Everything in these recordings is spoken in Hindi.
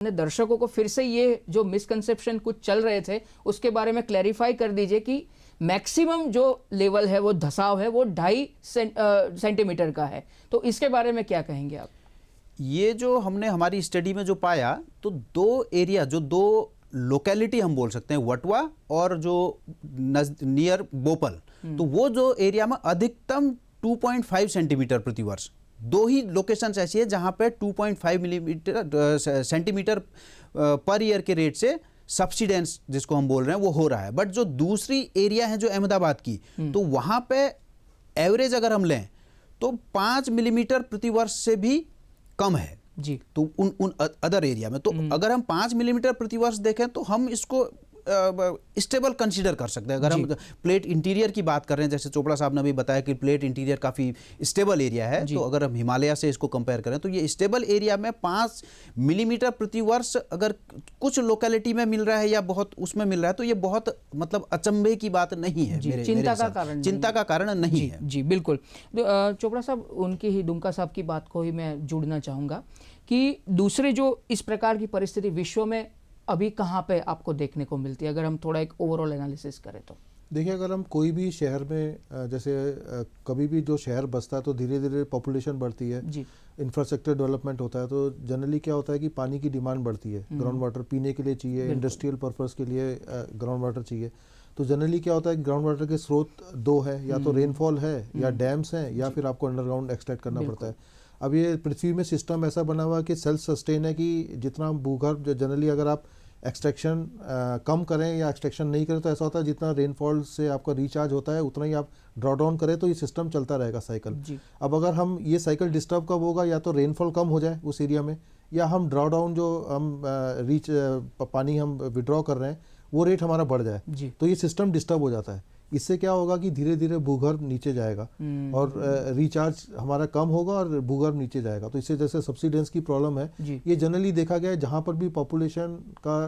दर्शकों को फिर से ये जो मिसकंसेप्शन कुछ चल रहे थे उसके बारे में क्लैरिफाई कर दीजिए कि मैक्सिमम जो लेवल है वो धसाव है वो 2.5 सेंटीमीटर का है, तो इसके बारे में क्या कहेंगे आप? ये जो हमने हमारी स्टडी में जो पाया, तो दो एरिया, जो दो लोकेलिटी हम बोल सकते हैं, वटवा और जो नियर बोपल, तो वो जो एरिया में अधिकतम 2.5 सेंटीमीटर प्रति वर्ष, दो ही लोकेशंस ऐसी है जहां पे 2.5 सेंटीमीटर पर ईयर के रेट से सब्सिडेंस जिसको हम बोल रहे हैं वो हो रहा है। बट जो दूसरी एरिया है जो अहमदाबाद की, तो वहां पे एवरेज अगर हम लें तो 5 मिलीमीटर प्रति वर्ष से भी कम है जी। तो उन अदर एरिया में, तो अगर हम 5 मिलीमीटर प्रति वर्ष देखें तो हम इसको स्टेबल कंसीडर कर सकते हैं। अगर हम प्लेट इंटीरियर की बात कर रहे हैं, जैसे चोपड़ा साहब ने भी बताया कि प्लेट इंटीरियर काफ़ी स्टेबल एरिया है, तो अगर हम हिमालय से इसको कंपेयर करें तो ये स्टेबल एरिया में 5 मिलीमीटर प्रति वर्ष अगर कुछ लोकेलिटी में मिल रहा है या बहुत उसमें मिल रहा है, तो ये बहुत मतलब अचंभे की बात नहीं है, चिंता का कारण नहीं है। जी बिल्कुल। चोपड़ा साहब, उनकी ही दुमका साहब की बात को ही मैं जोड़ना चाहूँगा कि दूसरे जो इस प्रकार की परिस्थिति विश्व में अभी कहाँ पे आपको देखने को मिलती है, अगर हम थोड़ा एक ओवरऑल एनालिसिस करें तो? देखिए, अगर हम कोई भी शहर में जैसे कभी भी जो शहर बसता है तो धीरे धीरे पॉपुलेशन बढ़ती है, इंफ्रास्ट्रक्चर डेवलपमेंट होता है, तो जनरली क्या होता है कि पानी की डिमांड बढ़ती है, ग्राउंड वाटर पीने के लिए चाहिए, इंडस्ट्रियल पर्पस के लिए ग्राउंड वाटर चाहिए। तो जनरली क्या होता है कि ग्राउंड वाटर के स्रोत दो है, या तो रेनफॉल है या डैम्स हैं, या फिर आपको अंडरग्राउंड एक्सट्रैक्ट करना पड़ता है। अब ये पृथ्वी में सिस्टम ऐसा बना हुआ है कि सेल्फ सस्टेन है, कि जितना भूगर्भ जनरली अगर आप एक्सट्रैक्शन कम करें या एक्सट्रैक्शन नहीं करें तो ऐसा होता है जितना रेनफॉल से आपका रिचार्ज होता है उतना ही आप ड्रॉ डाउन करें, तो ये सिस्टम चलता रहेगा साइकिल। अब अगर हम ये साइकिल डिस्टर्ब कब होगा, या तो रेनफॉल कम हो जाए उस एरिया में, या हम ड्रॉ डाउन जो हम पानी हम विड्रॉ कर रहे हैं वो रेट हमारा बढ़ जाए, तो ये सिस्टम डिस्टर्ब हो जाता है। इससे क्या होगा कि धीरे धीरे भूगर्भ नीचे जाएगा और रिचार्ज हमारा कम होगा और भूगर्भ नीचे जाएगा। तो इससे जैसे सब्सिडेंस की प्रॉब्लम है, ये जनरली देखा गया है जहाँ पर भी पॉपुलेशन का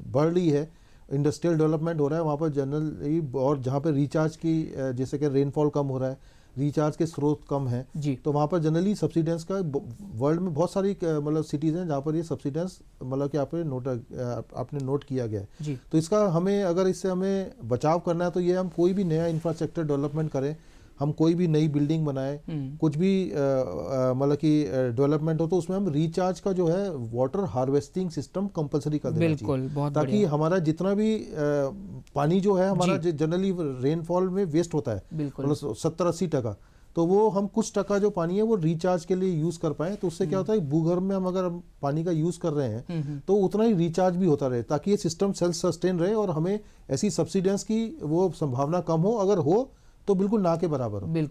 बढ़ रही है, इंडस्ट्रियल डेवलपमेंट हो रहा है, वहाँ पर जनरली, और जहाँ पर रिचार्ज की जैसे कि रेनफॉल कम हो रहा है, रिचार्ज के स्रोत कम है, तो वहाँ पर जनरली सब्सिडेंस का वर्ल्ड में बहुत सारी मतलब सिटीज़ हैं जहाँ पर ये सब्सिडेंस मतलब कि आपने नोट किया गया है। तो इसका हमें, अगर इससे हमें बचाव करना है तो ये हम कोई भी नया इंफ्रास्ट्रक्चर डेवलपमेंट करें, हम कोई भी नई बिल्डिंग बनाए, कुछ भी मतलब कि डेवलपमेंट हो, तो उसमें हम रिचार्ज का जो है वाटर हार्वेस्टिंग सिस्टम कंपलसरी कर देना चाहिए, ताकि हमारा जितना भी पानी जो है हमारा जनरली रेनफॉल में वेस्ट होता है मतलब 70-80%, तो वो हम कुछ टका जो पानी है वो रिचार्ज के लिए यूज कर पाए। तो उससे क्या होता है, भूगर्भ में हम अगर पानी का यूज कर रहे हैं तो उतना ही रिचार्ज भी होता रहे, ताकि ये सिस्टम सेल्फ सस्टेन रहे और हमें ऐसी सब्सिडेंस की वो संभावना कम हो, अगर हो तो बिल्कुल ना के बराबर हो। बिल्कुल।